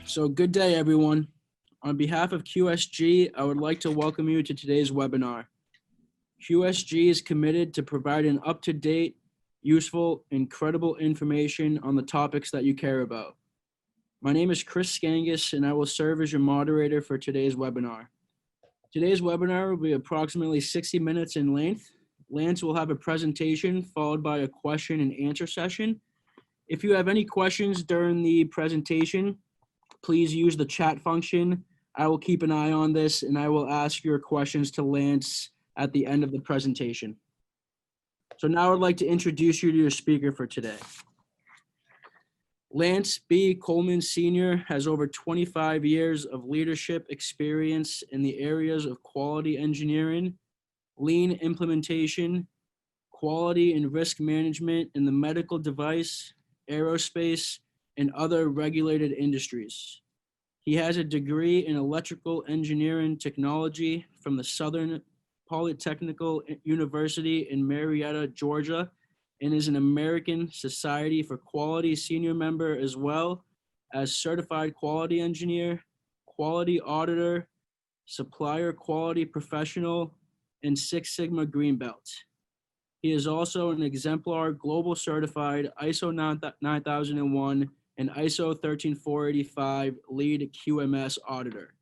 So good day, everyone. On behalf of QSG, I would like to welcome you to today's webinar. QSG is committed to providing up-to-date, useful, and credible information on the topics that you care about. My name is Chris Skangas, and I will serve as your moderator for today's webinar. Today's webinar will be approximately 60 minutes in length. Lance will have a presentation followed by a question and answer session. If you have any questions during the presentation, please use the chat function. I will keep an eye on this and I will ask your questions to Lance at the end of the presentation. So now I'd like to introduce you to your speaker for today. Lance B. Coleman Sr. has over 25 years of leadership experience in the areas of quality engineering, lean implementation, quality and risk management in the medical device, aerospace, and other regulated industries. He has a degree in electrical engineering technology from the Southern Polytechnical University in Marietta, Georgia, and is an American Society for Quality senior member, as well as certified quality engineer, quality auditor, supplier quality professional, and Six Sigma Green Belt. He is also an exemplar global certified ISO 9001 and ISO 13485 lead QMS auditor.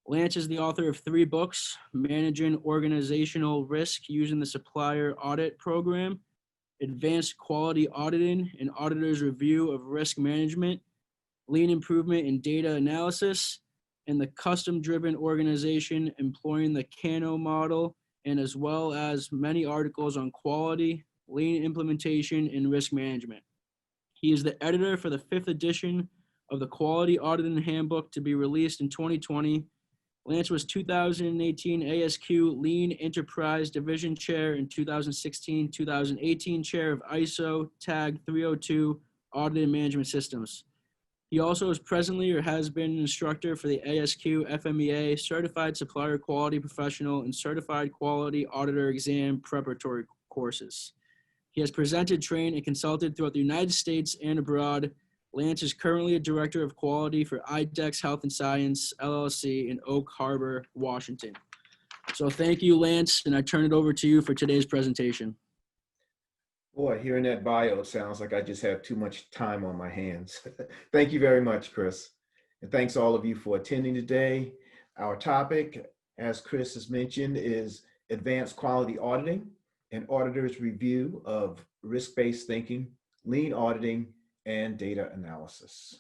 Lance is the author of 3 books: Managing Organizational Risk Using the Supplier Audit Program, Advanced Quality Auditing and Auditor's Review of Risk Management, Lean Improvement in Data Analysis, and the Custom-Driven Organization Employing the Kano Model, and as well as many articles on quality, lean implementation, and risk management. He is the editor for the 5th edition of the Quality Auditing Handbook to be released in 2020. Lance was 2018 ASQ Lean Enterprise Division Chair and 2016-2018 Chair of ISO TAG 302 Audit and Management Systems. He also is presently or has been an instructor for the ASQ FMEA Certified Supplier Quality Professional and Certified Quality Auditor Exam preparatory courses. He has presented, trained, and consulted throughout the United States and abroad. Lance is currently a director of quality for IDEX Health and Science, LLC in Oak Harbor, Washington. So thank you, Lance, and I turn it over to you for today's presentation. Boy, hearing that bio, it sounds like I just have too much time on my hands. Thank you very much, Chris. And thanks all of you for attending today. Our topic, as Chris has mentioned, is advanced quality auditing, an auditor's review of risk-based thinking, lean auditing, and data analysis.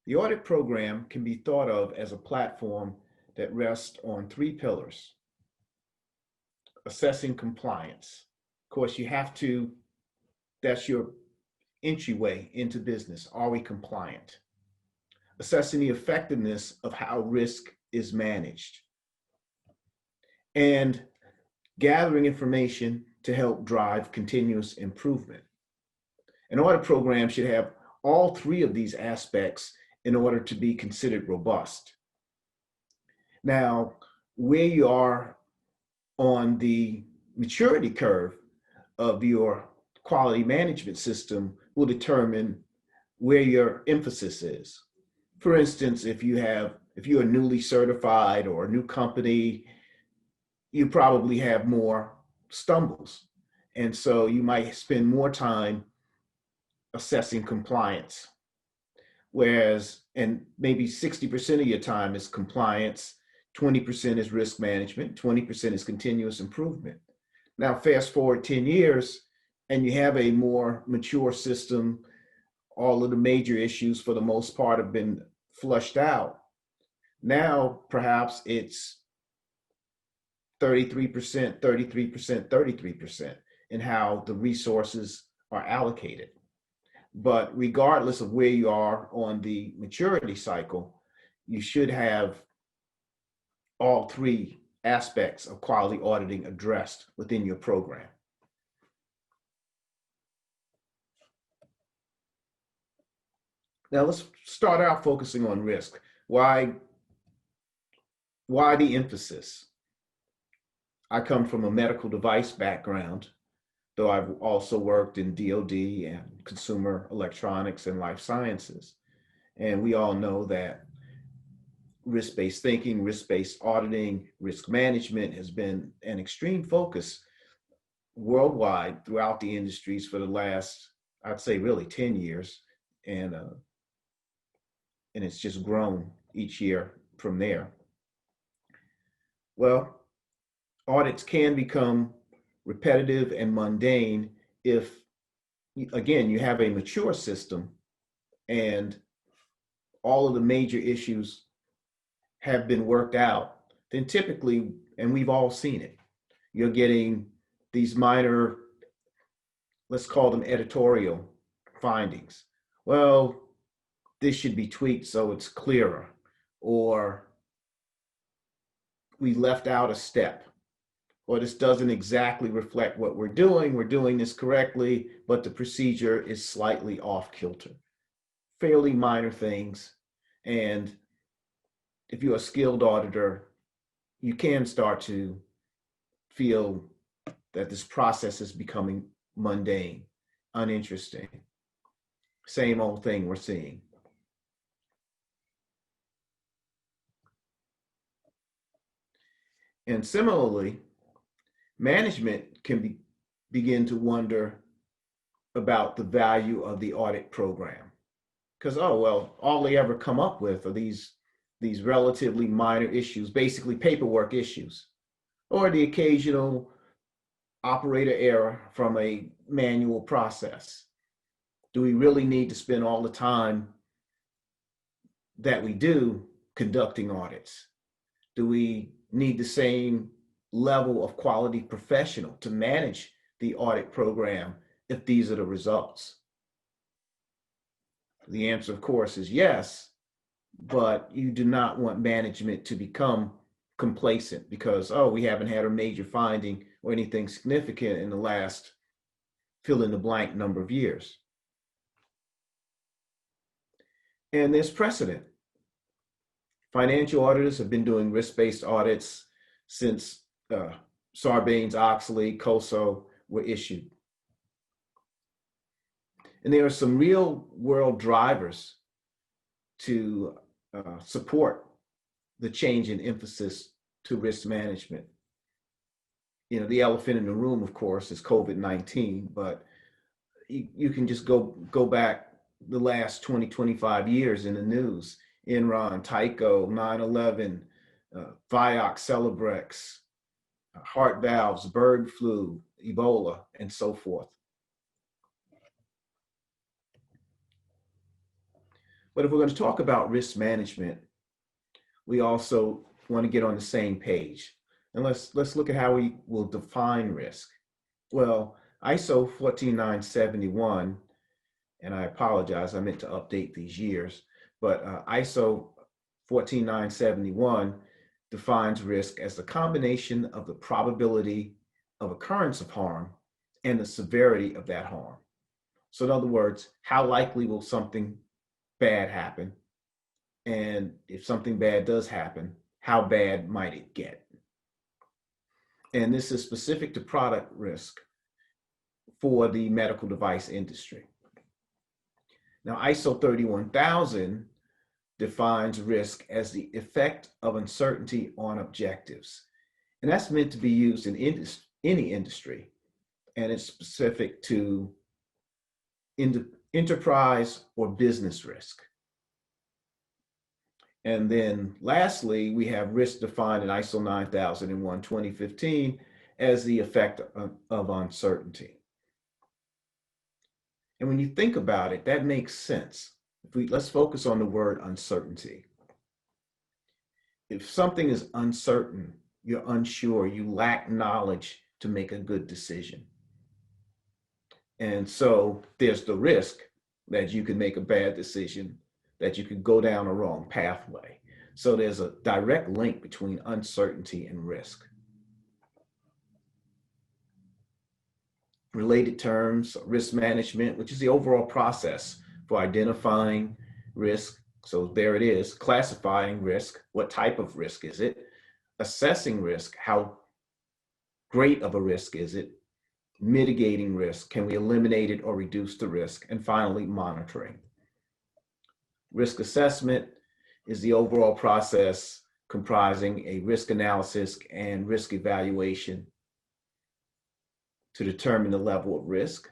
The audit program can be thought of as a platform that rests on 3 pillars. Assessing compliance. Of course, you have to, that's your entryway into business. Are we compliant? Assessing the effectiveness of how risk is managed. And gathering information to help drive continuous improvement. An audit program should have all 3 of these aspects in order to be considered robust. Now, where you are on the maturity curve of your quality management system will determine where your emphasis is. For instance, if you're newly certified or a new company, you probably have more stumbles. And so you might spend more time assessing compliance. Whereas, and maybe 60% of your time is compliance, 20% is risk management, 20% is continuous improvement. Now, fast forward 10 years and you have a more mature system. All of the major issues for the most part have been flushed out. Now, perhaps it's 33%, 33%, 33% in how the resources are allocated. But regardless of where you are on the maturity cycle, you should have all 3 aspects of quality auditing addressed within your program. Now let's start out focusing on risk. Why the emphasis? I come from a medical device background. though I've also worked in DoD and consumer electronics and life sciences. And we all know that risk-based thinking, risk-based auditing, risk management has been an extreme focus worldwide throughout the industries for the last, I'd say, really 10 years. And it's just grown each year from there. Well, audits can become repetitive and mundane if, again, you have a mature system and all of the major issues have been worked out. Then typically, and we've all seen it, you're getting these minor, let's call them editorial findings. Well, this should be tweaked so it's clearer, or we left out a step, or this doesn't exactly reflect what we're doing this correctly, but the procedure is slightly off kilter. Fairly minor things. And if you're a skilled auditor, you can start to feel that this process is becoming mundane, uninteresting. Same old thing we're seeing. And similarly, management can begin to wonder about the value of the audit program. Because, oh, well, all they ever come up with are these relatively minor issues, basically paperwork issues, or the occasional operator error from a manual process. Do we really need to spend all the time that we do conducting audits? Do we need the same level of quality professional to manage the audit program if these are the results? The answer, of course, is yes, but you do not want management to become complacent because, oh, we haven't had a major finding or anything significant in the last fill in the blank number of years. And there's precedent. Financial auditors have been doing risk-based audits since Sarbanes-Oxley, COSO were issued. And there are some real world drivers to support the change in emphasis to risk management. You know, the elephant in the room, of course, is COVID-19, but you can just go back the last 20, 25 years in the news. Enron, Tyco, 9/11, Vioxx, Celebrex, heart valves, bird flu, Ebola, and so forth. But if we're going to talk about risk management, we also want to get on the same page. And let's look at how we will define risk. Well, ISO 14971, and I apologize, I meant to update these years, but ISO 14971 defines risk as the combination of the probability of occurrence of harm and the severity of that harm. So in other words, how likely will something bad happen? And if something bad does happen, how bad might it get? And this is specific to product risk for the medical device industry. Now, ISO 31000 defines risk as the effect of uncertainty on objectives. And that's meant to be used in any industry. And it's specific to enterprise or business risk. And then lastly, we have risk defined in ISO 9001 2015 as the effect of uncertainty. And when you think about it, that makes sense. Let's focus on the word uncertainty. If something is uncertain, you're unsure, you lack knowledge to make a good decision. And so there's the risk that you can make a bad decision, that you could go down a wrong pathway. So there's a direct link between uncertainty and risk. Related terms, risk management, which is the overall process for identifying risk. So there it is, classifying risk. What type of risk is it? Assessing risk, how great of a risk is it? mitigating risk. Can we eliminate it or reduce the risk? And finally, monitoring. Risk assessment is the overall process comprising a risk analysis and risk evaluation to determine the level of risk.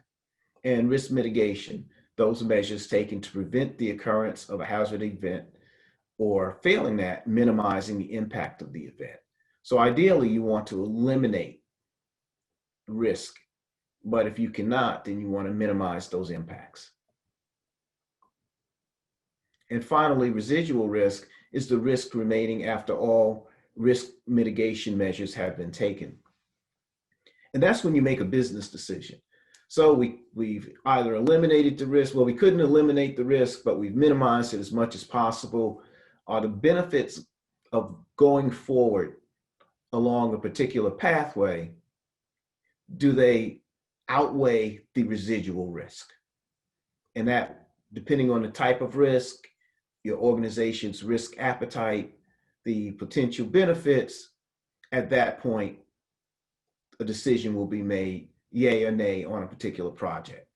And risk mitigation, those measures taken to prevent the occurrence of a hazard event, or failing that, minimizing the impact of the event. So ideally, you want to eliminate risk, but if you cannot, then you want to minimize those impacts. And finally, residual risk is the risk remaining after all risk mitigation measures have been taken. And that's when you make a business decision. So we've either eliminated the risk, well, we couldn't eliminate the risk, but we've minimized it as much as possible. Are the benefits of going forward along a particular pathway, do they outweigh the residual risk? And that, depending on the type of risk, your organization's risk appetite, the potential benefits, at that point, a decision will be made, yay or nay, on a particular project.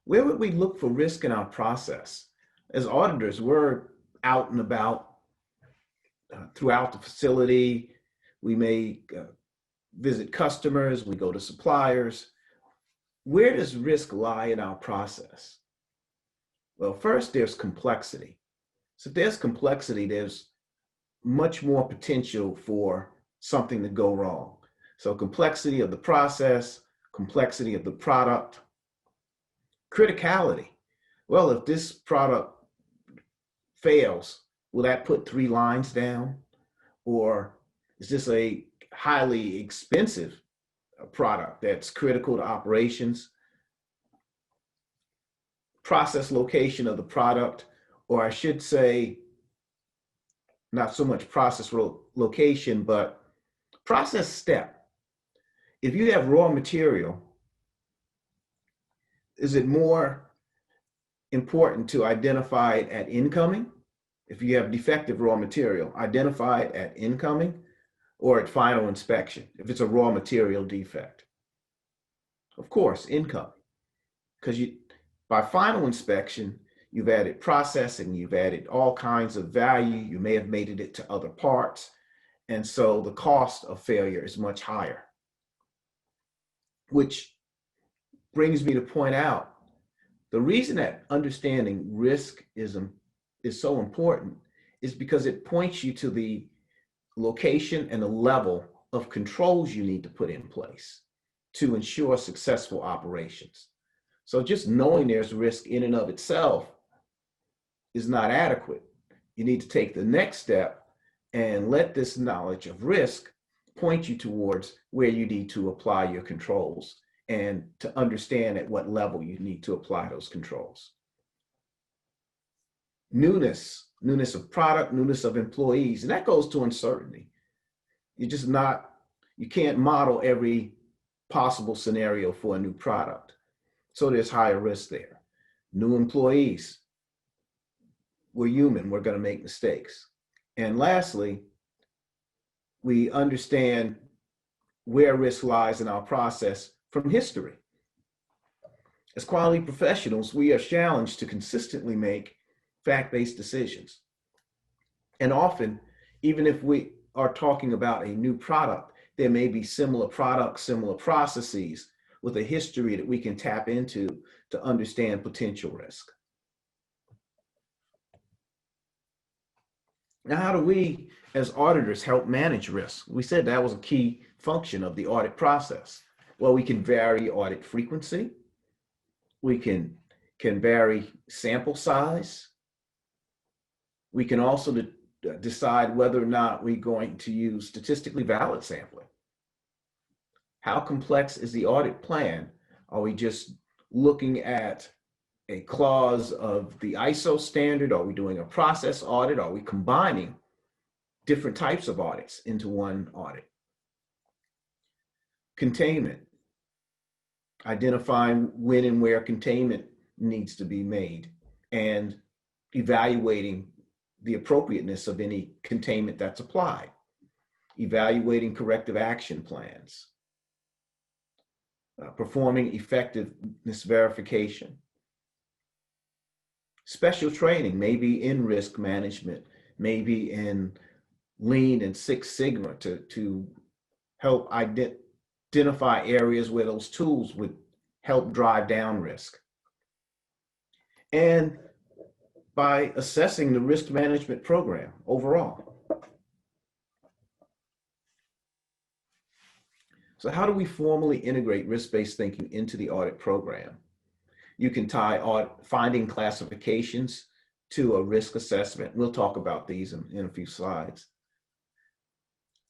Where would we look for risk in our process? As auditors, we're out and about throughout the facility. We may visit customers, we go to suppliers. Where does risk lie in our process? Well, first, there's complexity. So if there's complexity, there's much more potential for something to go wrong. So complexity of the process, complexity of the product, criticality. Well, if this product fails, will that put 3 lines down? Or is this a highly expensive product that's critical to operations? Process location of the product, or I should say, not so much process location, but process step. If you have raw material, is it more important to identify it at incoming? If you have defective raw material, identify it at incoming or at final inspection, if it's a raw material defect? Of course, incoming, because by final inspection, you've added processing, you've added all kinds of value, you may have made it to other parts, and so the cost of failure is much higher. Which brings me to point out, the reason that understanding risk is so important is because it points you to the location and the level of controls you need to put in place to ensure successful operations. So just knowing there's risk in and of itself is not adequate. You need to take the next step and let this knowledge of risk point you towards where you need to apply your controls and to understand at what level you need to apply those controls. Newness of product, newness of employees, and that goes to uncertainty. You can't model every possible scenario for a new product. So there's higher risk there. New employees, we're human, we're going to make mistakes. And lastly, we understand where risk lies in our process from history. As quality professionals, we are challenged to consistently make fact-based decisions. And often, even if we are talking about a new product, there may be similar products, similar processes with a history that we can tap into to understand potential risk. Now, how do we, as auditors, help manage risk? We said that was a key function of the audit process. Well, we can vary audit frequency. We can vary sample size. We can also decide whether or not we're going to use statistically valid sampling. How complex is the audit plan? Are we just looking at a clause of the ISO standard? Are we doing a process audit? Are we combining different types of audits into one audit? Containment. Identifying when and where containment needs to be made and evaluating the appropriateness of any containment that's applied. evaluating corrective action plans, performing effectiveness verification, special training, maybe in risk management, maybe in Lean and Six Sigma to help identify areas where those tools would help drive down risk. And by assessing the risk management program overall. So how do we formally integrate risk-based thinking into the audit program? You can tie finding classifications to a risk assessment. We'll talk about these in a few slides.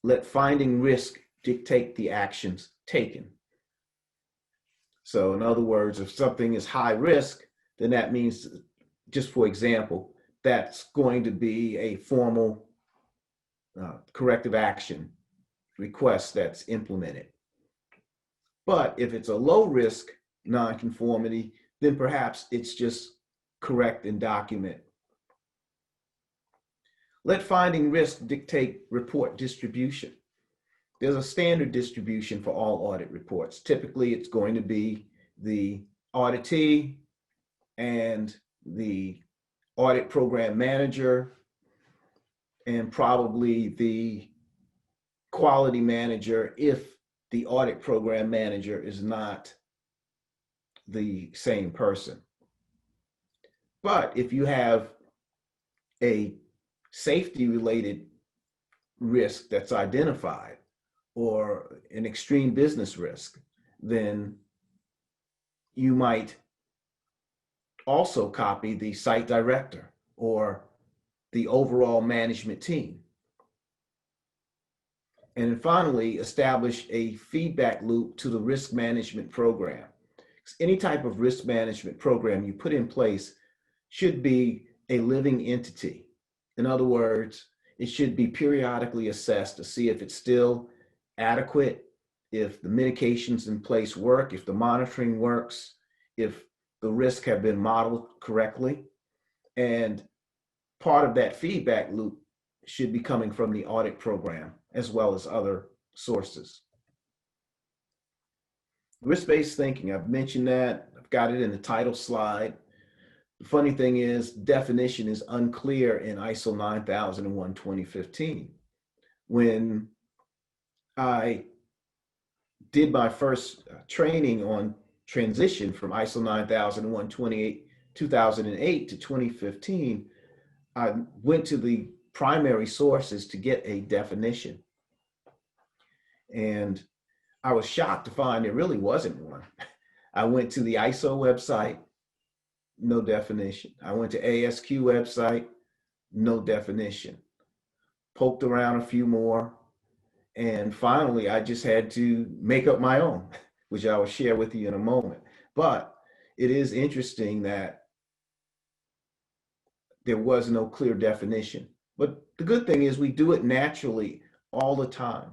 Let finding risk dictate the actions taken. So in other words, if something is high risk, then that means, just for example, that's going to be a formal corrective action request that's implemented. But if it's a low risk nonconformity, then perhaps it's just correct and document. Let finding risk dictate report distribution. There's a standard distribution for all audit reports. Typically, it's going to be the auditee and the audit program manager and probably the quality manager if the audit program manager is not the same person. But if you have a safety related risk that's identified or an extreme business risk, then you might also copy the site director or the overall management team. And then finally, establish a feedback loop to the risk management program. Any type of risk management program you put in place should be a living entity. In other words, it should be periodically assessed to see if it's still adequate, if the mitigations in place work, if the monitoring works, if the risks have been modeled correctly. And part of that feedback loop should be coming from the audit program as well as other sources. Risk-based thinking, I've mentioned that, I've got it in the title slide. The funny thing is, definition is unclear in ISO 9001 2015. When I did my first training on transition from ISO 9001 2008 to 2015, I went to the primary sources to get a definition. And I was shocked to find there really wasn't one. I went to the ISO website, no definition. I went to ASQ website, no definition. Poked around a few more, and finally I just had to make up my own, which I will share with you in a moment. But it is interesting that there was no clear definition. But the good thing is we do it naturally all the time.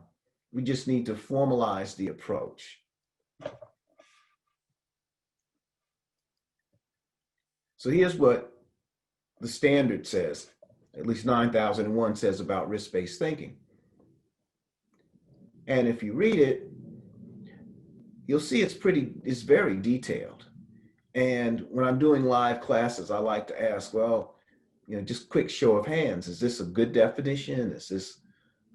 We just need to formalize the approach. So here's what the standard says, at least 9001 says about risk-based thinking. And if you read it, you'll see it's very detailed. And when I'm doing live classes, I like to ask, well, just quick show of hands. Is this a good definition? Is this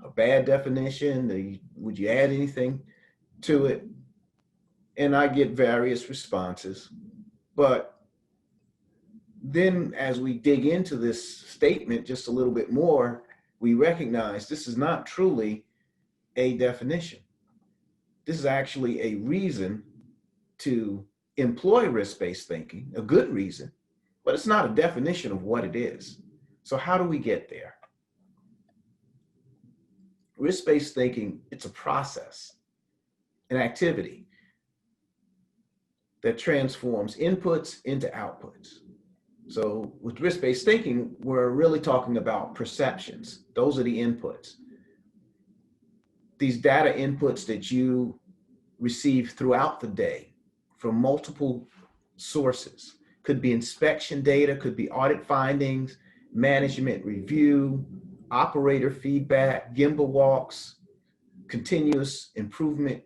a bad definition? Would you add anything to it? And I get various responses. But then as we dig into this statement just a little bit more, we recognize this is not truly a definition. This is actually a reason to employ risk-based thinking, a good reason, but it's not a definition of what it is. So how do we get there? Risk-based thinking, it's a process, an activity that transforms inputs into outputs. So with risk-based thinking, we're really talking about perceptions. Those are the inputs. These data inputs that you receive throughout the day from multiple sources. Could be inspection data, could be audit findings, management review, operator feedback, Gemba walks, continuous improvement,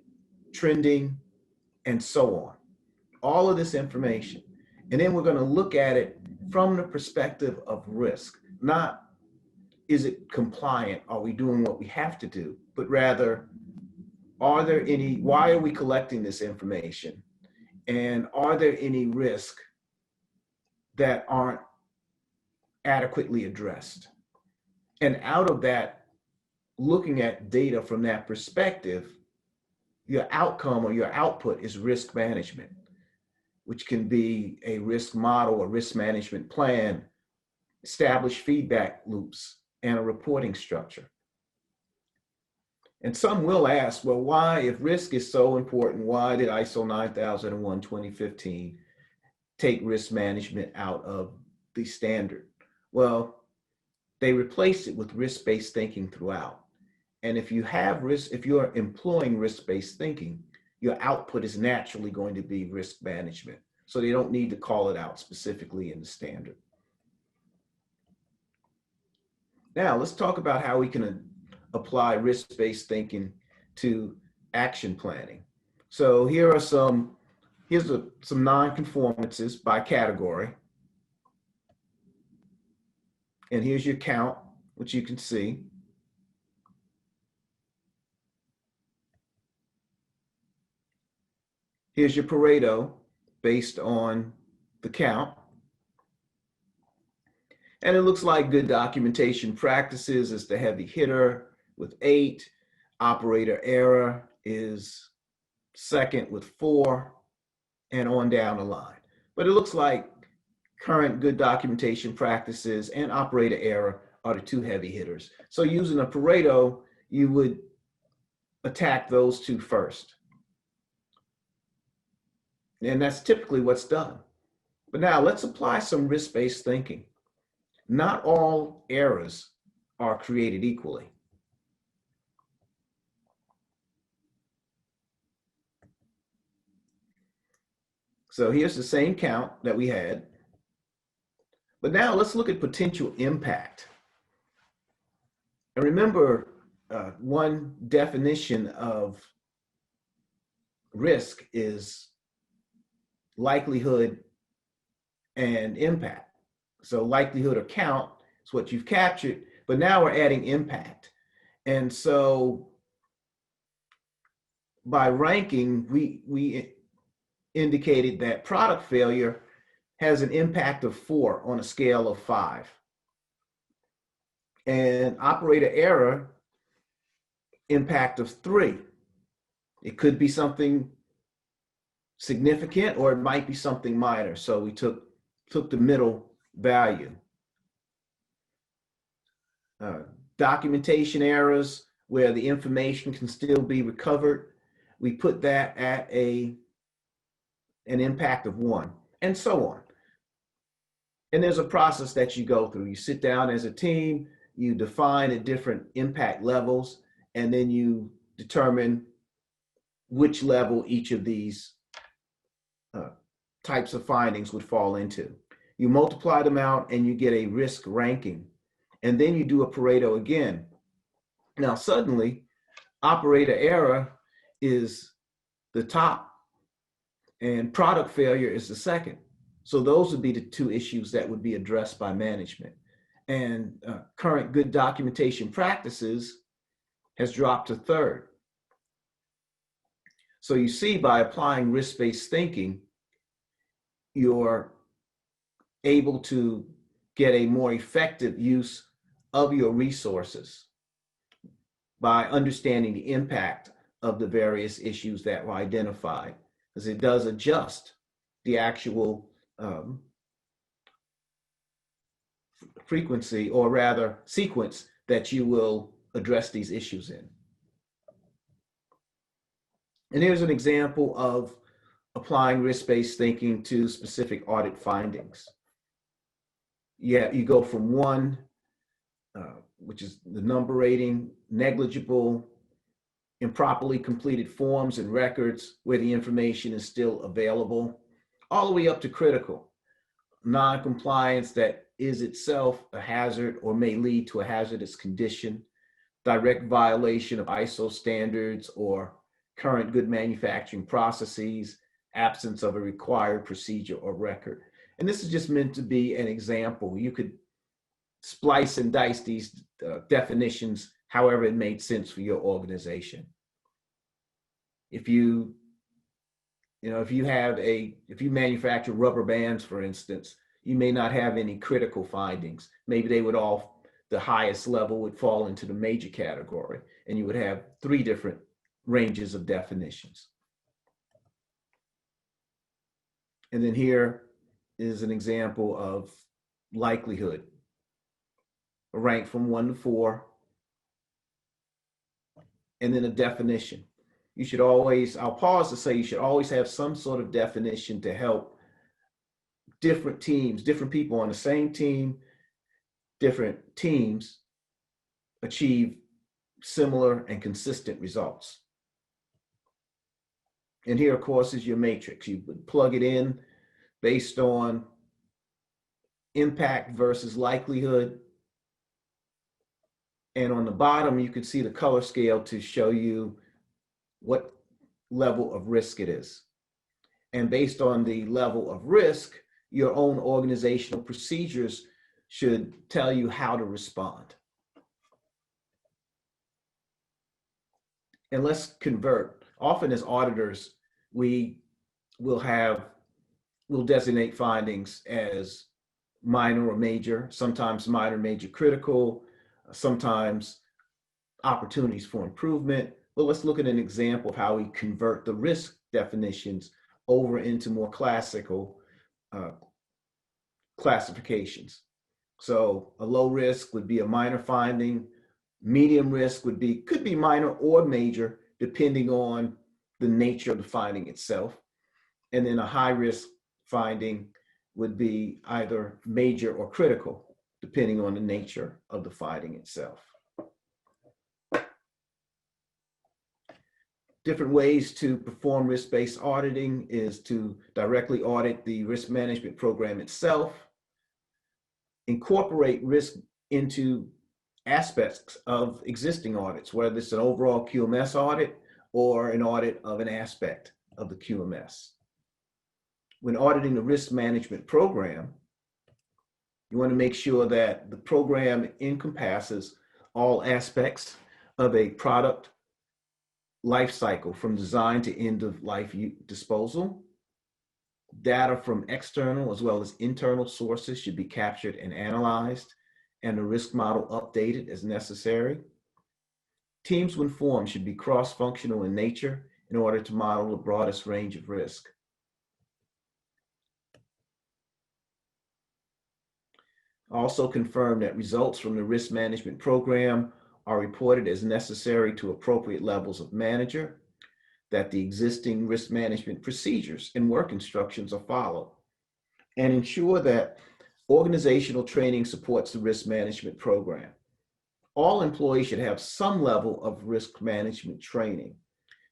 trending, and so on. All of this information. And then we're going to look at it from the perspective of risk, not is it compliant? Are we doing what we have to do? But rather, why are we collecting this information? And are there any risks that aren't adequately addressed? And out of that, looking at data from that perspective, your outcome or your output is risk management, which can be a risk model, a risk management plan, establish feedback loops, and a reporting structure. And some will ask, well, why, if risk is so important, why did ISO 9001:2015 take risk management out of the standard? Well, they replaced it with risk-based thinking throughout. And if you have risk, if you're employing risk-based thinking, your output is naturally going to be risk management. So they don't need to call it out specifically in the standard. Now let's talk about how we can apply risk-based thinking to action planning. So here's some non-conformances by category. And here's your count, which you can see. Here's your Pareto based on the count. And it looks like good documentation practices is the heavy hitter with 8. Operator error is second with 4, and on down the line. But it looks like current good documentation practices and operator error are the 2 heavy hitters. So using a Pareto, you would attack those 2 first. And that's typically what's done. But now let's apply some risk-based thinking. Not all errors are created equally. So here's the same count that we had. But now let's look at potential impact. And remember, one definition of risk is likelihood and impact. So likelihood or count is what you've captured, but now we're adding impact. And so by ranking, we indicated that product failure has an impact of 4 on a scale of 5. And operator error, impact of 3. It could be something significant or it might be something minor. So we took the middle value. Documentation errors where the information can still be recovered, we put that at an impact of 1, and so on. And there's a process that you go through. You sit down as a team, you define the different impact levels, and then you determine which level each of these types of findings would fall into. You multiply them out and you get a risk ranking. And then you do a Pareto again. Now suddenly, operator error is the top and product failure is the second. So those would be the 2 issues that would be addressed by management. And current good documentation practices has dropped to 3rd. So you see, by applying risk-based thinking, you're able to get a more effective use of your resources by understanding the impact of the various issues that were identified, because it does adjust the actual frequency, or rather sequence, that you will address these issues in. And here's an example of applying risk-based thinking to specific audit findings. Yeah, you go from 1, which is the number rating, negligible, improperly completed forms and records where the information is still available, all the way up to critical, non-compliance that is itself a hazard or may lead to a hazardous condition, direct violation of ISO standards or current good manufacturing processes, absence of a required procedure or record. And this is just meant to be an example. You could splice and dice these definitions however it made sense for your organization. If you manufacture rubber bands, for instance, you may not have any critical findings. Maybe the highest level would fall into the major category, and you would have 3 different ranges of definitions. And then here is an example of likelihood, ranked from 1 to 4, and then a definition. I'll pause to say you should always have some sort of definition to help different teams, different people on the same team, different teams achieve similar and consistent results. And here, of course, is your matrix. You would plug it in based on impact versus likelihood. And on the bottom, you can see the color scale to show you what level of risk it is. And based on the level of risk, your own organizational procedures should tell you how to respond. And let's convert. Often as auditors, we'll designate findings as minor or major, sometimes minor, major, critical, sometimes opportunities for improvement. But let's look at an example of how we convert the risk definitions over into more classical classifications. So a low risk would be a minor finding. Medium risk could be minor or major, depending on the nature of the finding itself. And then a high risk finding would be either major or critical, depending on the nature of the finding itself. Different ways to perform risk-based auditing is to directly audit the risk management program itself, incorporate risk into aspects of existing audits, whether it's an overall QMS audit or an audit of an aspect of the QMS. When auditing the risk management program, you want to make sure that the program encompasses all aspects of a product life cycle from design to end of life disposal. Data from external as well as internal sources should be captured and analyzed, and the risk model updated as necessary. Teams when formed should be cross-functional in nature in order to model the broadest range of risk. Also confirm that results from the risk management program are reported as necessary to appropriate levels of manager, that the existing risk management procedures and work instructions are followed, and ensure that organizational training supports the risk management program. All employees should have some level of risk management training,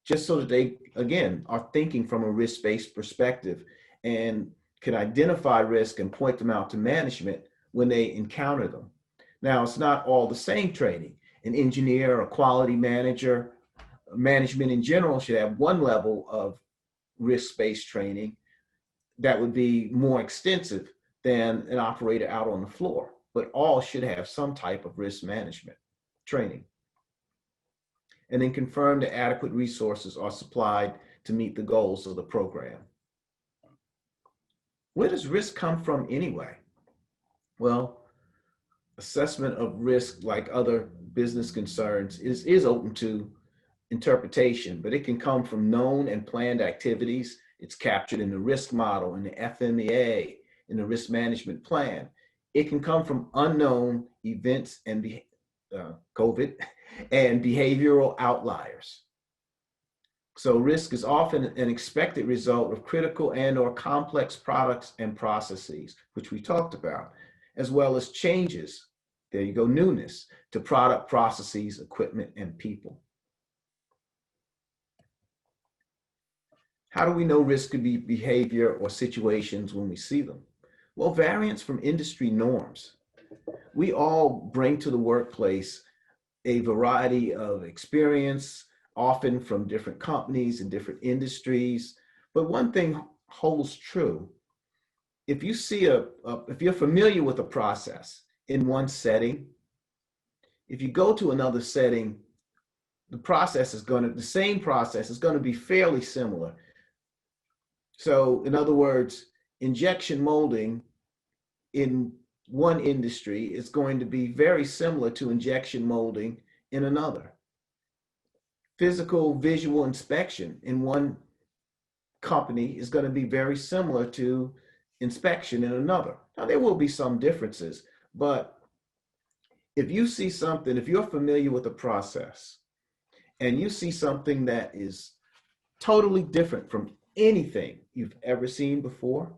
just so that they, again, are thinking from a risk-based perspective and can identify risk and point them out to management when they encounter them. Now, it's not all the same training. An engineer, a quality manager, management in general should have one level of risk-based training that would be more extensive than an operator out on the floor, but all should have some type of risk management training. And then confirm that adequate resources are supplied to meet the goals of the program. Where does risk come from anyway? Well, assessment of risk, like other business concerns, is open to interpretation, but it can come from known and planned activities. It's captured in the risk model, in the FMEA, in the risk management plan. It can come from unknown events and COVID and behavioral outliers. So risk is often an expected result of critical and or complex products and processes, which we talked about, as well as changes, there you go, newness, to product, processes, equipment, and people. How do we know risk could be behavior or situations when we see them? Well, variance from industry norms. We all bring to the workplace a variety of experience, often from different companies and different industries. But one thing holds true. If you see if you're familiar with a process in one setting, if you go to another setting, the same process is going to be fairly similar. So in other words, injection molding in one industry is going to be very similar to injection molding in another. Physical visual inspection in one company is going to be very similar to inspection in another. Now, there will be some differences, but if you see something, if you're familiar with a process and you see something that is totally different from anything you've ever seen before,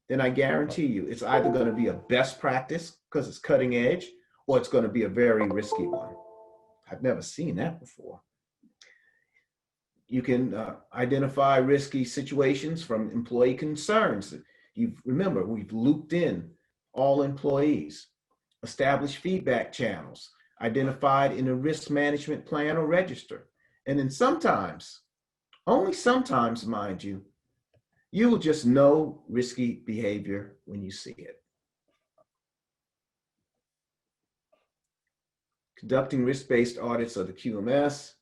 then I guarantee you it's either going to be a best practice because it's cutting edge, or it's going to be a very risky one. I've never seen that before. You can identify risky situations from employee concerns. Remember, we've looped in all employees, established feedback channels, identified in a risk management plan or register. And then sometimes, only sometimes, mind you, you will just know risky behavior when you see it. Conducting risk-based audits of the QMS,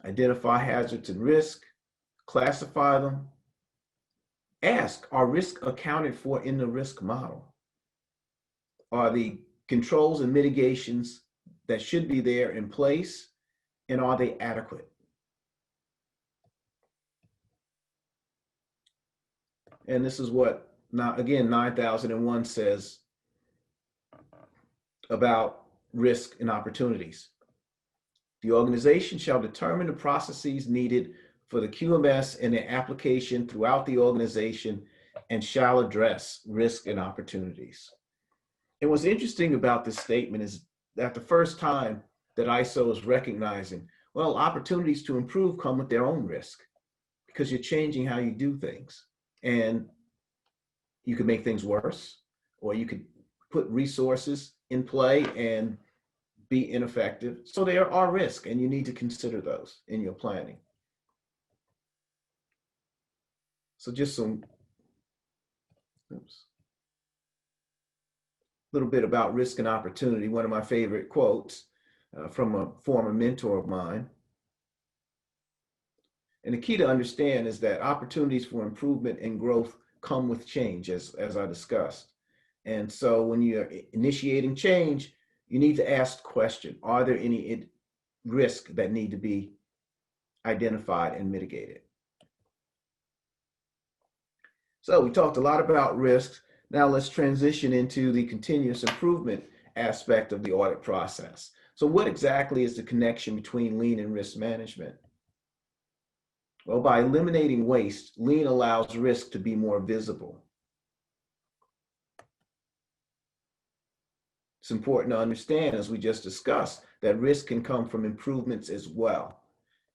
identify hazards and risk, classify them. Ask, are risks accounted for in the risk model? Are the controls and mitigations that should be there in place, and are they adequate? And this is what, now again, 9001 says about risk and opportunities. The organization shall determine the processes needed for the QMS and their application throughout the organization and shall address risk and opportunities. And what's interesting about this statement is that the first time that ISO is recognizing, well, opportunities to improve come with their own risk because you're changing how you do things. And you could make things worse, or you could put resources in play and be ineffective. So there are risks, and you need to consider those in your planning. So just some, little bit about risk and opportunity. One of my favorite quotes from a former mentor of mine. And the key to understand is that opportunities for improvement and growth come with change, as I discussed. And so when you're initiating change, you need to ask the question, are there any risks that need to be identified and mitigated? So we talked a lot about risks. Now let's transition into the continuous improvement aspect of the audit process. So what exactly is the connection between lean and risk management? Well, by eliminating waste, lean allows risk to be more visible. It's important to understand, as we just discussed, that risk can come from improvements as well.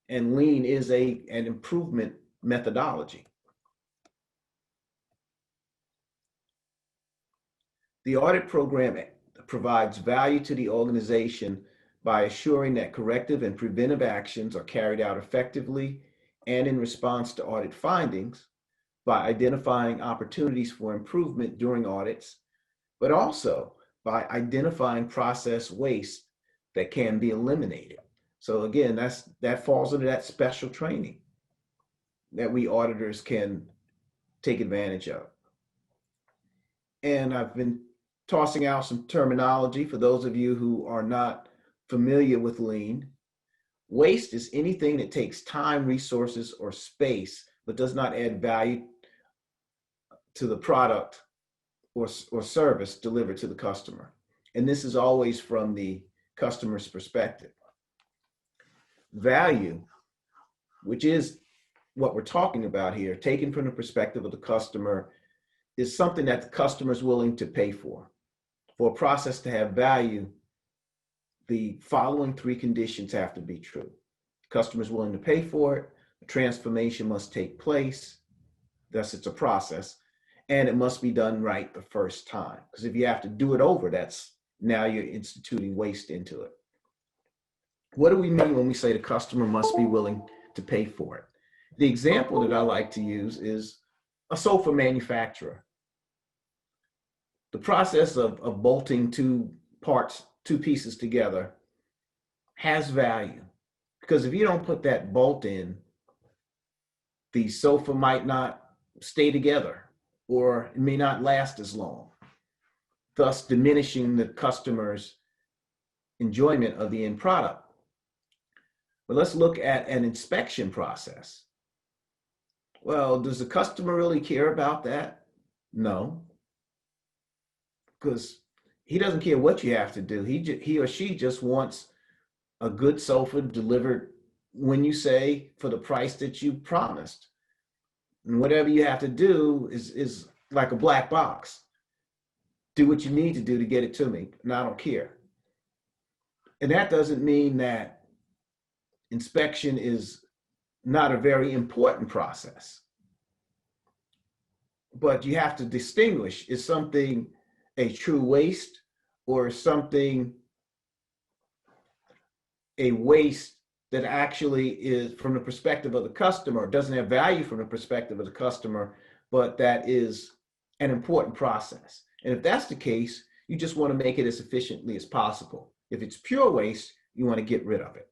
And lean is an improvement methodology. The audit program provides value to the organization by assuring that corrective and preventive actions are carried out effectively and in response to audit findings, by identifying opportunities for improvement during audits, but also by identifying process waste that can be eliminated. So again, that falls under that special training that we auditors can take advantage of. And I've been tossing out some terminology for those of you who are not familiar with lean. Waste is anything that takes time, resources, or space, but does not add value to the product or service delivered to the customer. And this is always from the customer's perspective. Value, which is what we're talking about here, taken from the perspective of the customer, is something that the customer is willing to pay for. For a process to have value, the following three conditions have to be true. The customer is willing to pay for it, a transformation must take place, thus it's a process, and it must be done right the first time. Because if you have to do it over, now you're instituting waste into it. What do we mean when we say the customer must be willing to pay for it? The example that I like to use is a sofa manufacturer. The process of bolting two pieces together has value, because if you don't put that bolt in, the sofa might not stay together, or it may not last as long, thus diminishing the customer's enjoyment of the end product. But let's look at an inspection process. Well, does the customer really care about that? No, because he doesn't care what you have to do. He or she just wants a good sofa delivered when you say for the price that you promised. And whatever you have to do is like a black box. Do what you need to do to get it to me, and I don't care. And that doesn't mean that inspection is not a very important process. But you have to distinguish, is something a true waste, or something a waste that actually is, from the perspective of the customer, doesn't have value from the perspective of the customer, but that is an important process. And if that's the case, you just want to make it as efficiently as possible. If it's pure waste, you want to get rid of it.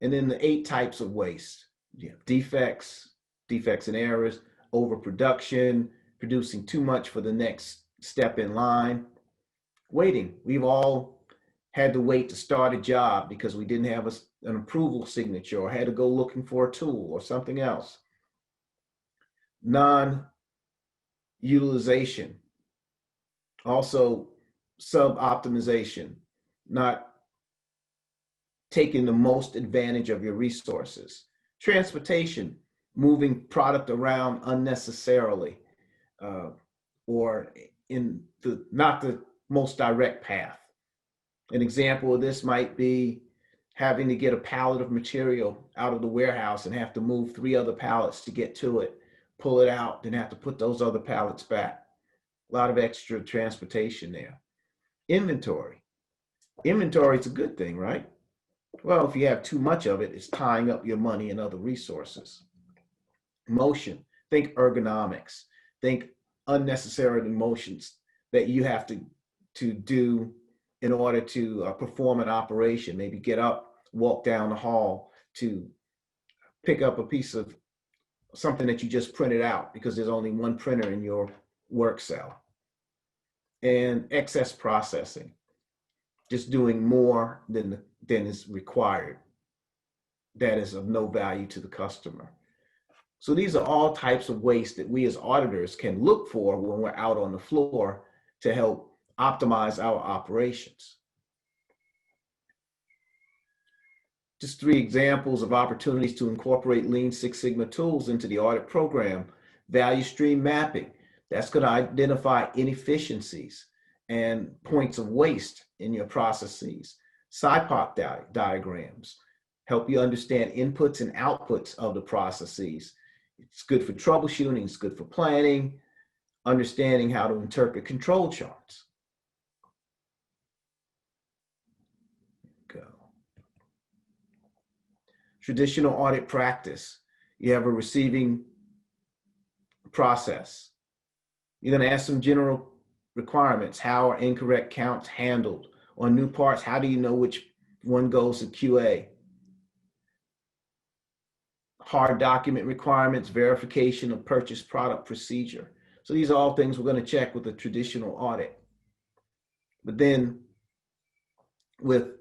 And then the 8 types of waste. You have defects and errors, overproduction, producing too much for the next step in line. Waiting. We've all had to wait to start a job because we didn't have an approval signature, or had to go looking for a tool or something else. Non-utilization. Also, sub-optimization, not taking the most advantage of your resources. Transportation, moving product around unnecessarily, or in not the most direct path. An example of this might be having to get a pallet of material out of the warehouse and have to move 3 other pallets to get to it, pull it out, then have to put those other pallets back. A lot of extra transportation there. Inventory. Inventory is a good thing, right? Well, if you have too much of it, it's tying up your money and other resources. Motion. Think ergonomics. Think unnecessary motions that you have to do in order to perform an operation. Maybe get up, walk down the hall to pick up a piece of something that you just printed out because there's only one printer in your work cell. And excess processing, just doing more than is required, that is of no value to the customer. So these are all types of waste that we as auditors can look for when we're out on the floor to help optimize our operations. Just 3 examples of opportunities to incorporate Lean Six Sigma tools into the audit program. Value stream mapping. That's going to identify inefficiencies and points of waste in your processes. SIPOC diagrams help you understand inputs and outputs of the processes. It's good for troubleshooting, it's good for planning, understanding how to interpret control charts. Go. Traditional audit practice. You have a receiving process. You're going to ask some general requirements. How are incorrect counts handled? On new parts, how do you know which one goes to QA? Hard document requirements, verification of purchase product procedure. So these are all things we're going to check with a traditional audit. But then with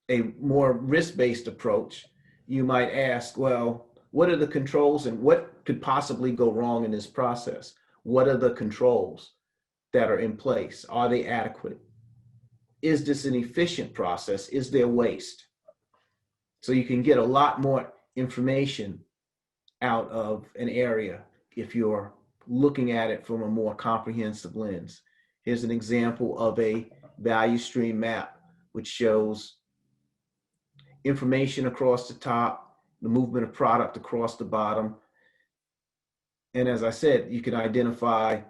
a more risk-based approach, you might ask, well, what are the controls and what could possibly go wrong in this process? What are the controls that are in place? Are they adequate? Is this an efficient process? Is there waste? So you can get a lot more information out of an area if you're looking at it from a more comprehensive lens. Here's an example of a value stream map, which shows information across the top, the movement of product across the bottom. And as I said, you can identify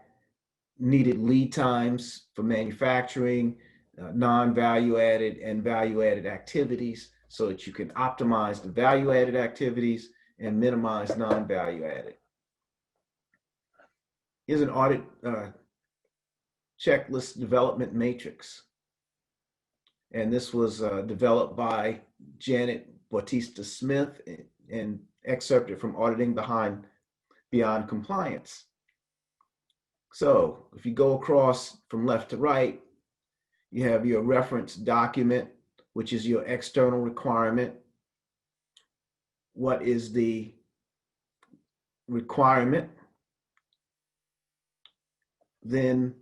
needed lead times for manufacturing, non-value added and value added activities so that you can optimize the value added activities and minimize non-value added. Here's an audit checklist development matrix. And this was developed by Janet Bautista-Smith and excerpted from Auditing Beyond Compliance. So if you go across from left to right, you have your reference document, which is your external requirement. What is the requirement? Then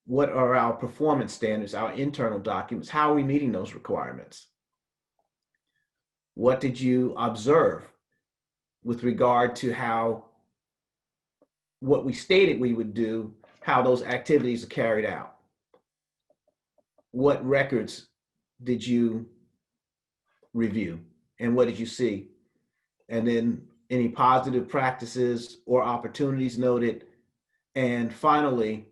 what are our performance standards, our internal documents? How are we meeting those requirements? What did you observe with regard to how what we stated we would do, how those activities are carried out? What records did you review and what did you see? And then any positive practices or opportunities noted. And finally,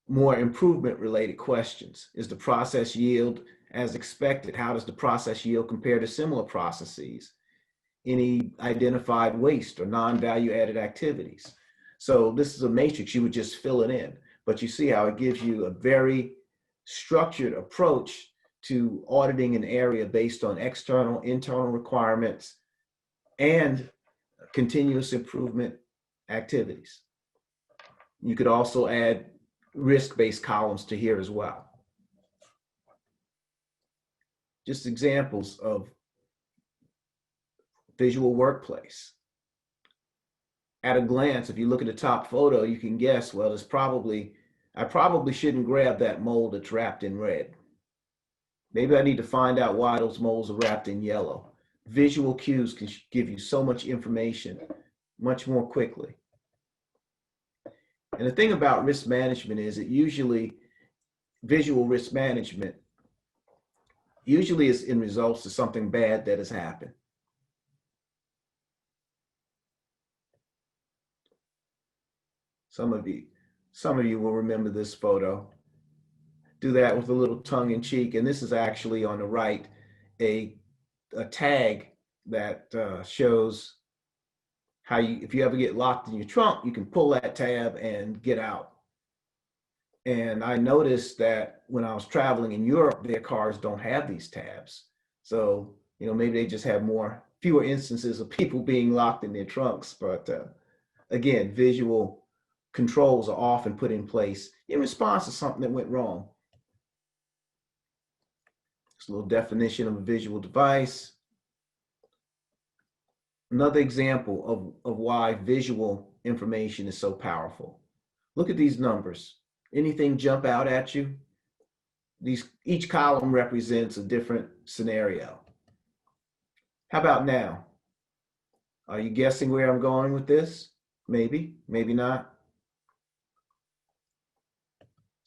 more improvement related questions. Is the process yield as expected? How does the process yield compare to similar processes? Any identified waste or non-value added activities? So this is a matrix, you would just fill it in, but you see how it gives you a very structured approach to auditing an area based on external, internal requirements and continuous improvement activities. You could also add risk-based columns to here as well. Just examples of visual workplace. At a glance, if you look at the top photo, you can guess, well, I probably shouldn't grab that mold that's wrapped in red. Maybe I need to find out why those molds are wrapped in yellow. Visual cues can give you so much information much more quickly. And the thing about risk management is visual risk management usually is in results to something bad that has happened. Some of you will remember this photo. Do that with a little tongue in cheek. And this is actually on the right, a tag that shows how if you ever get locked in your trunk, you can pull that tab and get out. And I noticed that when I was traveling in Europe, their cars don't have these tabs. So, maybe they just have fewer instances of people being locked in their trunks. But again, visual controls are often put in place in response to something that went wrong. Just a little definition of a visual device. Another example of why visual information is so powerful. Look at these numbers. Anything jump out at you? Each column represents a different scenario. How about now? Are you guessing where I'm going with this? Maybe, maybe not.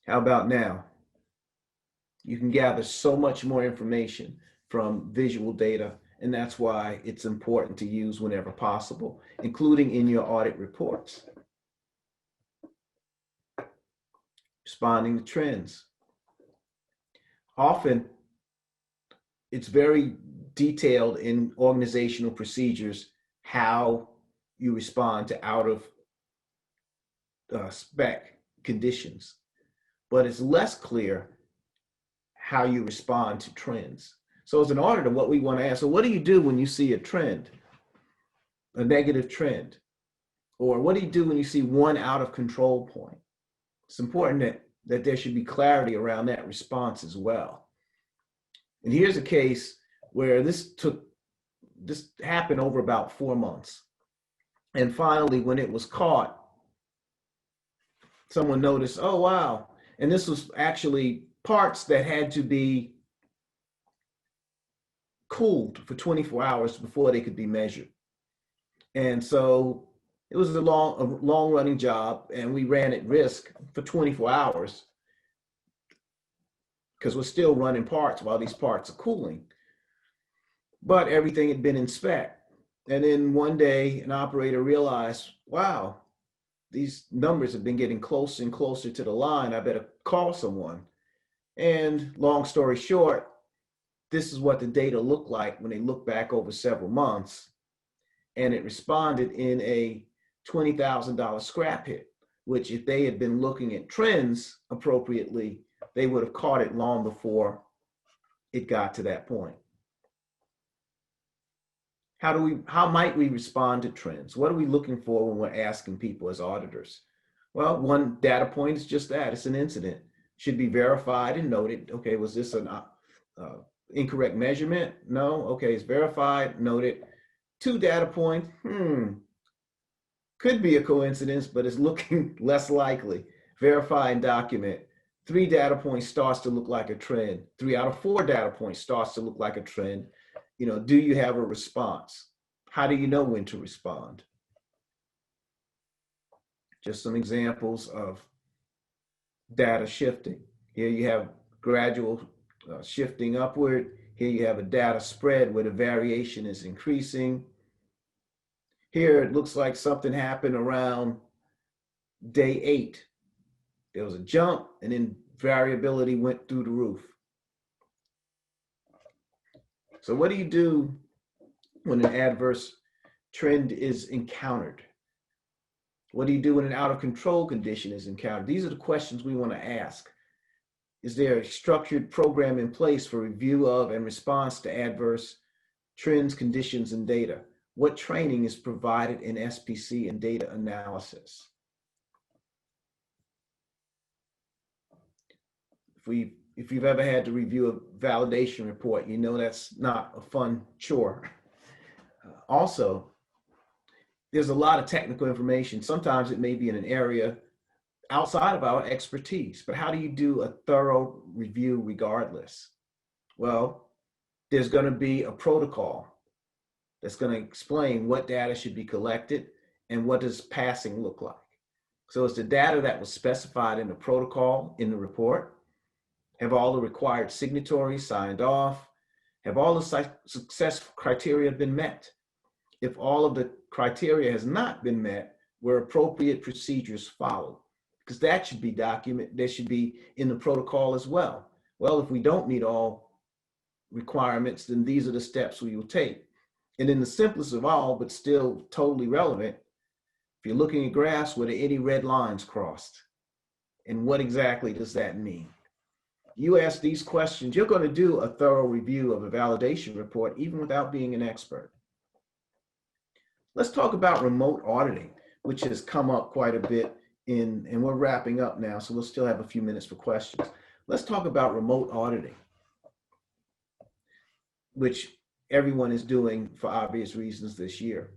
How about now? You can gather so much more information from visual data, and that's why it's important to use whenever possible, including in your audit reports. Responding to trends. Often, it's very detailed in organizational procedures how you respond to out of spec conditions, but it's less clear how you respond to trends. So as an auditor, what we want to ask, so what do you do when you see a trend, a negative trend? Or what do you do when you see one out of control point? It's important that there should be clarity around that response as well. And here's a case where this happened over about 4 months. And finally, when it was caught, someone noticed, oh, wow. And this was actually parts that had to be cooled for 24 hours before they could be measured. And so it was a long running job, and we ran at risk for 24 hours because we're still running parts while these parts are cooling. But everything had been in spec. And then one day an operator realized, wow, these numbers have been getting closer and closer to the line. I better call someone. And long story short, this is what the data looked like when they looked back over several months, and it responded in a $20,000 scrap hit, which if they had been looking at trends appropriately, they would have caught it long before it got to that point. How might we respond to trends? What are we looking for when we're asking people as auditors? Well, one data point is just that. It's an incident. Should be verified and noted. Okay, was this an incorrect measurement? No. Okay, it's verified, noted. 2 data points. Could be a coincidence, but it's looking less likely. Verify and document. 3 data points starts to look like a trend. 3 out of 4 data points starts to look like a trend. Do you have a response? How do you know when to respond? Just some examples of data shifting. Here you have gradual shifting upward. Here you have a data spread where the variation is increasing. Here it looks like something happened around day 8. There was a jump and then variability went through the roof. So what do you do when an adverse trend is encountered? What do you do when an out of control condition is encountered? These are the questions we want to ask. Is there a structured program in place for review of and response to adverse trends, conditions, and data? What training is provided in SPC and data analysis? If you've ever had to review a validation report, you know that's not a fun chore. Also, there's a lot of technical information. Sometimes it may be in an area outside of our expertise, but how do you do a thorough review regardless? Well, there's going to be a protocol that's going to explain what data should be collected and what does passing look like. So it's the data that was specified in the protocol in the report. Have all the required signatories signed off? Have all the success criteria been met? If all of the criteria has not been met, were appropriate procedures followed? Because that should be documented, that should be in the protocol as well. Well, if we don't meet all requirements, then these are the steps we will take. And in the simplest of all, but still totally relevant, if you're looking at graphs, were there any red lines crossed? And what exactly does that mean? You ask these questions, you're going to do a thorough review of a validation report, even without being an expert. Let's talk about remote auditing, which has come up quite a bit and we're wrapping up now, so we'll still have a few minutes for questions. Let's talk about remote auditing, which everyone is doing for obvious reasons this year.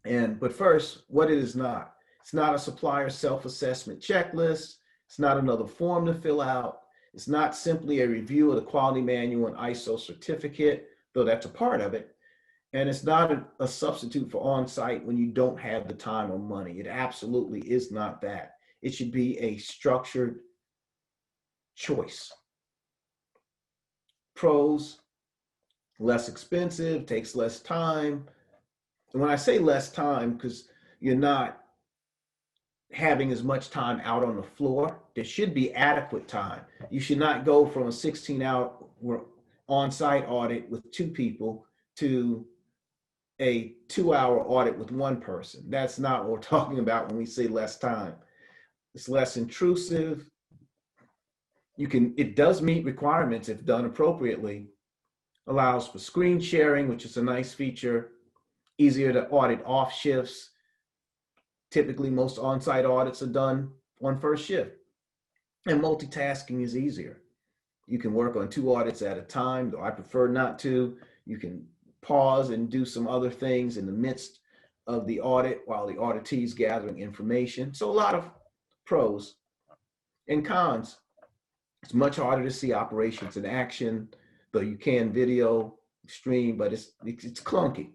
But first, what it is not. It's not a supplier self-assessment checklist. It's not another form to fill out. It's not simply a review of the quality manual and ISO certificate, though that's a part of it. And it's not a substitute for on-site when you don't have the time or money. It absolutely is not that. It should be a structured choice. Pros: less expensive, takes less time. And when I say less time, because you're not having as much time out on the floor, there should be adequate time. You should not go from a 16-hour on-site audit with 2 people to a 2-hour audit with 1 person. That's not what we're talking about when we say less time. It's less intrusive. It does meet requirements if done appropriately. Allows for screen sharing, which is a nice feature. Easier to audit off shifts. Typically, most on-site audits are done on first shift. And multitasking is easier. You can work on 2 audits at a time, though I prefer not to. You can pause and do some other things in the midst of the audit while the auditee is gathering information. So a lot of pros. And cons: it's much harder to see operations in action, though you can video stream, but it's clunky.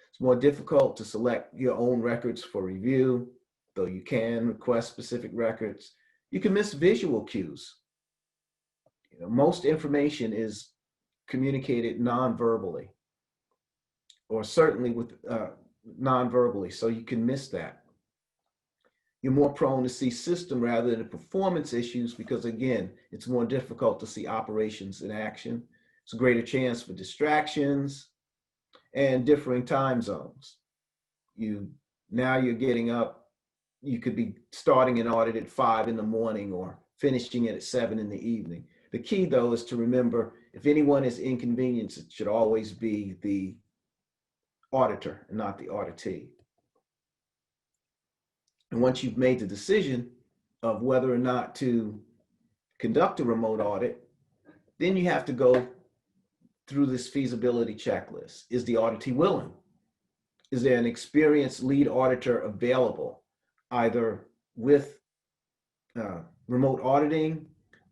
It's more difficult to select your own records for review, though you can request specific records. You can miss visual cues. Most information is communicated non-verbally, or certainly with non-verbally, so you can miss that. You're more prone to see system rather than performance issues because, again, it's more difficult to see operations in action. It's a greater chance for distractions and differing time zones. Now you're getting up, you could be starting an audit at 5 in the morning or finishing it at 7 in the evening. The key, though, is to remember if anyone is inconvenienced, it should always be the auditor and not the auditee. And once you've made the decision of whether or not to conduct a remote audit, then you have to go through this feasibility checklist. Is the auditee willing? Is there an experienced lead auditor available, either with remote auditing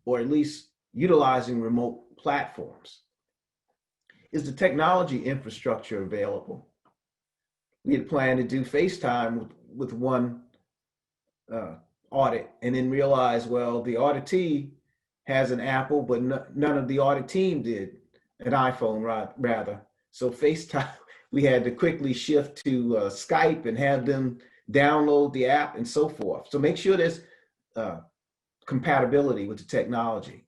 or at least utilizing remote platforms? Is the technology infrastructure available? We had planned to do FaceTime with one audit and then realize, well, the auditee has an Apple, but none of the audit team did, an iPhone rather. So FaceTime, we had to quickly shift to Skype and have them download the app and so forth. So make sure there's compatibility with the technology.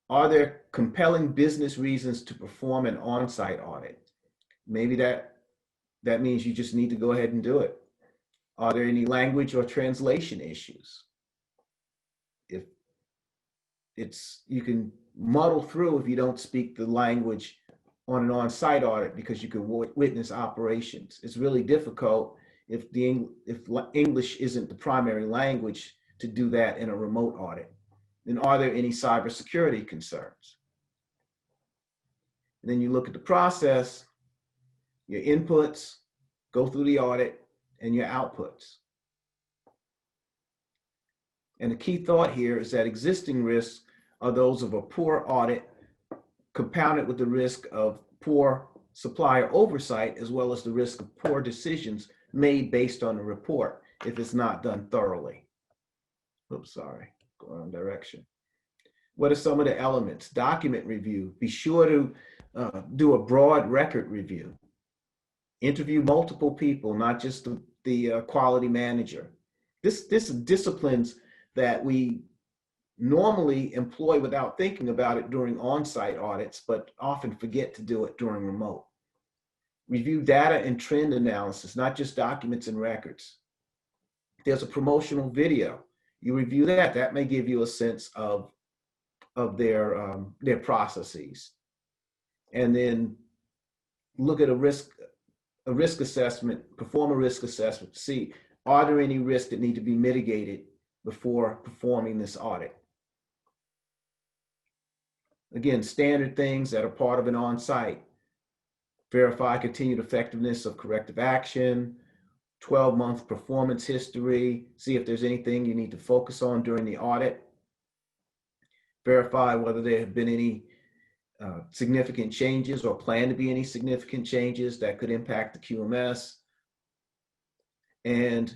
Are there compelling business reasons to perform an on-site audit? Maybe that means you just need to go ahead and do it. Are there any language or translation issues? If you can muddle through if you don't speak the language on an on-site audit because you can witness operations. It's really difficult if English isn't the primary language to do that in a remote audit. Then are there any cybersecurity concerns? And then you look at the process, your inputs, go through the audit, and your outputs. And the key thought here is that existing risks are those of a poor audit compounded with the risk of poor supplier oversight, as well as the risk of poor decisions made based on the report if it's not done thoroughly. Oops, sorry, going wrong direction. What are some of the elements? Document review. Be sure to do a broad record review. Interview multiple people, not just the quality manager. This is disciplines that we normally employ without thinking about it during on-site audits, but often forget to do it during remote. Review data and trend analysis, not just documents and records. There's a promotional video. You review that. That may give you a sense of their processes. And then look at a risk assessment, perform a risk assessment to see, are there any risks that need to be mitigated before performing this audit? Again, standard things that are part of an on-site. Verify continued effectiveness of corrective action, 12-month performance history, see if there's anything you need to focus on during the audit. Verify whether there have been any significant changes or plan to be any significant changes that could impact the QMS. And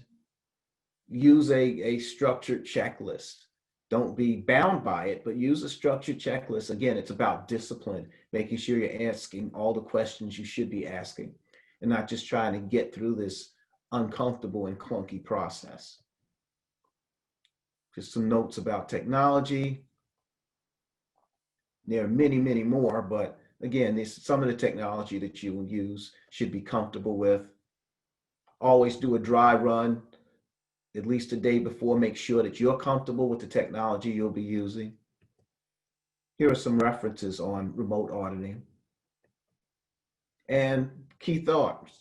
use a structured checklist. Don't be bound by it, but use a structured checklist. Again, it's about discipline, making sure you're asking all the questions you should be asking and not just trying to get through this uncomfortable and clunky process. Just some notes about technology. There are many, many more, but again, some of the technology that you will use should be comfortable with. Always do a dry run at least a day before. Make sure that you're comfortable with the technology you'll be using. Here are some references on remote auditing. And key thoughts.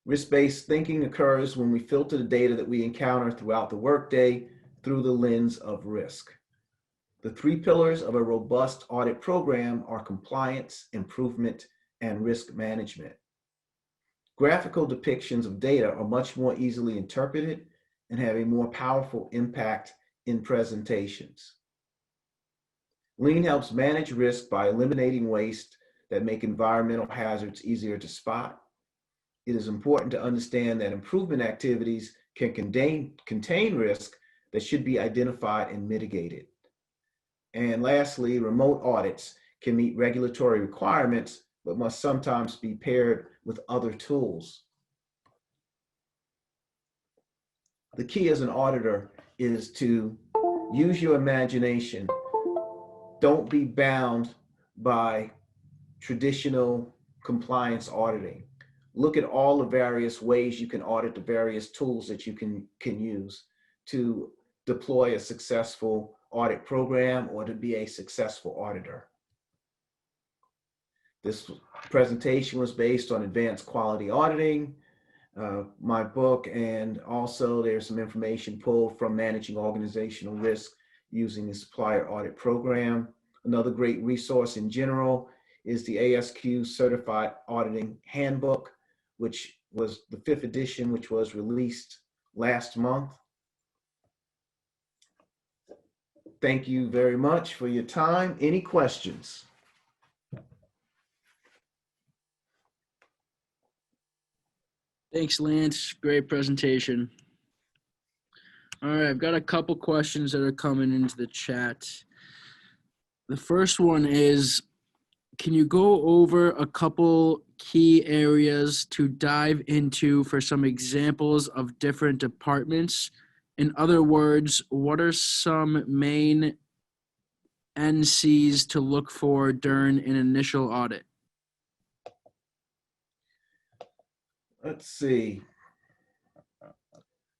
Risk-based thinking occurs when we filter the data that we encounter throughout the workday through the lens of risk. The 3 pillars of a robust audit program are compliance, improvement, and risk management. Graphical depictions of data are much more easily interpreted and have a more powerful impact in presentations. Lean helps manage risk by eliminating waste that make environmental hazards easier to spot. It is important to understand that improvement activities can contain risk that should be identified and mitigated. And lastly, remote audits can meet regulatory requirements, but must sometimes be paired with other tools. the key as an auditor is to use your imagination. Don't be bound by traditional compliance auditing. Look at all the various ways you can audit, the various tools that you can use to deploy a successful audit program or to be a successful auditor. This presentation was based on advanced quality auditing, my book, and also there's some information pulled from managing organizational risk using the supplier audit program. Another great resource in general is the ASQ Certified Auditing Handbook, which was the 5th edition, which was released last month. Thank you very much for your time. Any questions? Thanks, Lance. Great presentation. All right, I've got a couple questions that are coming into the chat. The first one is, can you go over a couple key areas to dive into for some examples of different departments? In other words, what are some main NCs to look for during an initial audit? Let's see.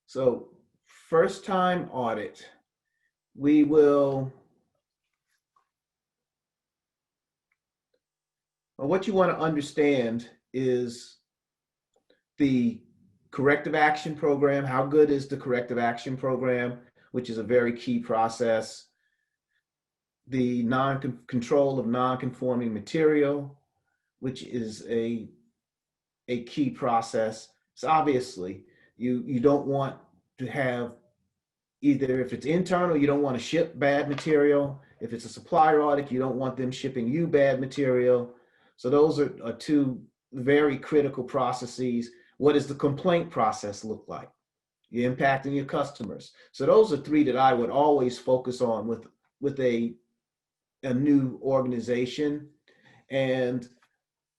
So first time audit, we will, what you want to understand is the corrective action program. How good is the corrective action program, which is a very key process. The control of non-conforming material, which is a key process. So obviously you don't want to have, either if it's internal, you don't want to ship bad material. If it's a supplier audit, you don't want them shipping you bad material. So those are two very critical processes. What does the complaint process look like? You're impacting your customers. So those are three that I would always focus on with a new organization. And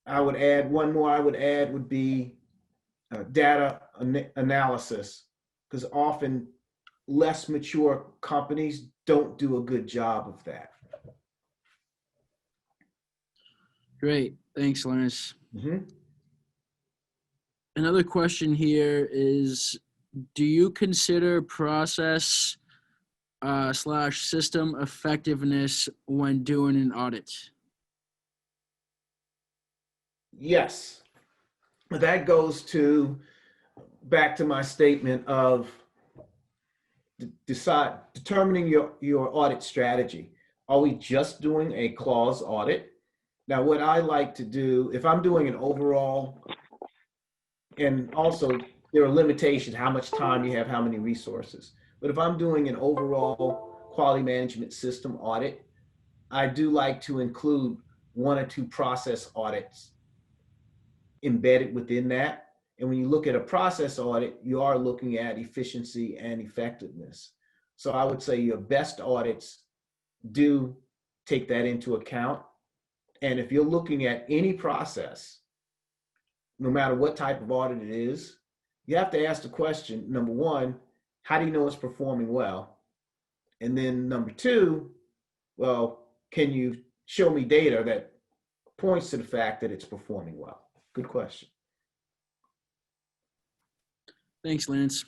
I would add one more. I would add would be data analysis, because often less mature companies don't do a good job of that. Great. Thanks, Lance. Mm-hmm. Another question here is, do you consider process / system effectiveness when doing an audit? Yes. That goes back to my statement of determining your audit strategy. Are we just doing a clause audit? Now, what I like to do, if I'm doing an overall, and also there are limitations, how much time you have, how many resources. But if I'm doing an overall quality management system audit, I do like to include 1 or 2 process audits embedded within that. And when you look at a process audit, you are looking at efficiency and effectiveness. So I would say your best audits do take that into account. And if you're looking at any process, no matter what type of audit it is, you have to ask the question, number 1, how do you know it's performing well? And then number 2, well, can you show me data that points to the fact that it's performing well? Good question. Thanks, Lance.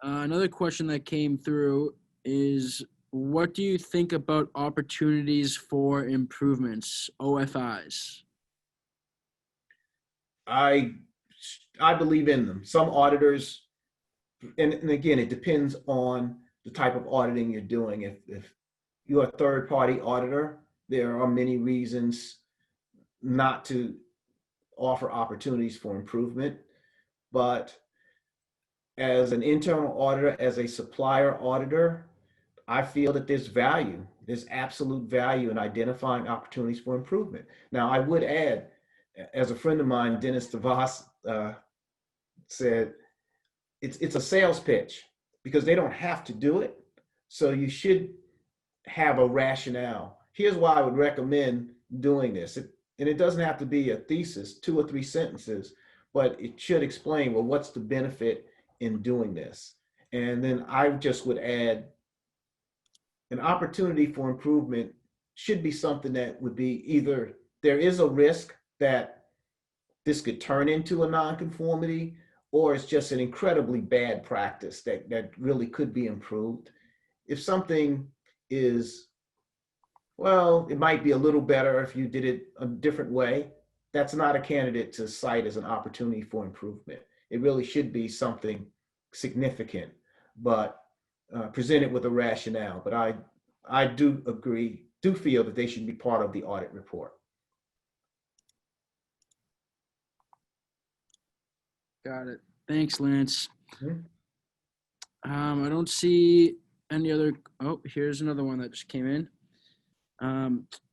Another question that came through is, what do you think about opportunities for improvements, OFIs? I believe in them. Some auditors, and again, it depends on the type of auditing you're doing. If you're a third-party auditor, there are many reasons not to offer opportunities for improvement. But as an internal auditor, as a supplier auditor, I feel that there's value. There's absolute value in identifying opportunities for improvement. Now, I would add, as a friend of mine, Dennis DeVos, said, it's a sales pitch, because they don't have to do it. So you should have a rationale. Here's why I would recommend doing this. And it doesn't have to be a thesis, 2 or 3 sentences, but it should explain, well, what's the benefit in doing this? And then I just would add, an opportunity for improvement should be something that would be either there is a risk that this could turn into a nonconformity, or it's just an incredibly bad practice that really could be improved. If something is, well, it might be a little better if you did it a different way, that's not a candidate to cite as an opportunity for improvement. It really should be something significant, but presented with a rationale. But I do feel that they should be part of the audit report. Got it. Thanks, Lance. Mhm. I don't see any other. Oh, here's another one that just came in.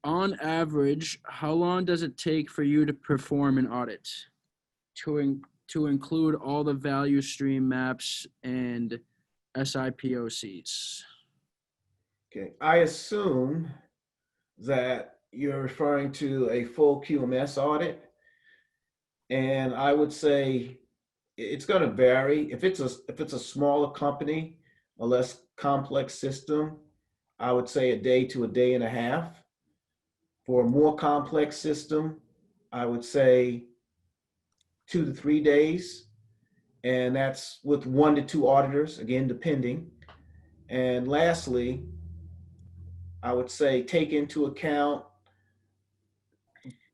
On average, how long does it take for you to perform an audit to include all the value stream maps and SIPOCs? Okay, I assume that you're referring to a full QMS audit. And I would say it's going to vary. If it's a smaller company, a less complex system, I would say a day to a day and a half. For a more complex system, I would say 2 to 3 days. And that's with 1 to 2 auditors, again, depending. And lastly, I would say take into account,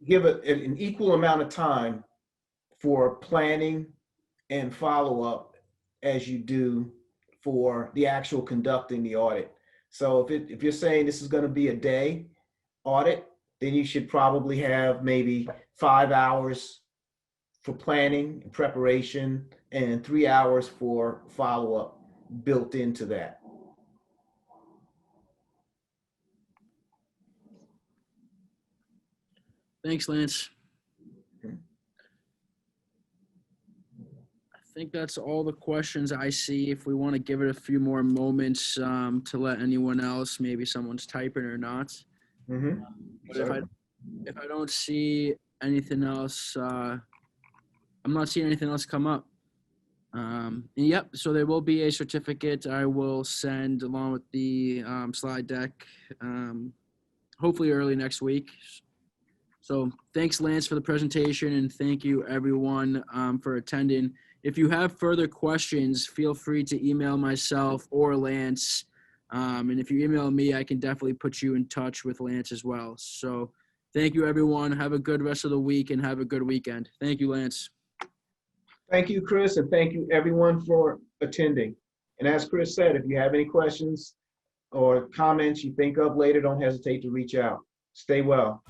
give it an equal amount of time for planning and follow up as you do for the actual conducting the audit. So if you're saying this is going to be a day audit, then you should probably have maybe 5 hours for planning and preparation and 3 hours for follow up built into that. Thanks, Lance. I think that's all the questions I see. If we want to give it a few more moments to let anyone else, maybe someone's typing or not. Mm-hmm. But if I don't see anything else, I'm not seeing anything else come up. Yep, so there will be a certificate I will send along with the slide deck, hopefully early next week. So thanks, Lance, for the presentation, and thank you, everyone, for attending. If you have further questions, feel free to email myself or Lance. And if you email me, I can definitely put you in touch with Lance as well. So thank you, everyone. Have a good rest of the week and have a good weekend. Thank you, Lance. Thank you, Chris, and thank you, everyone, for attending. And as Chris said, if you have any questions or comments you think of later, don't hesitate to reach out. Stay well.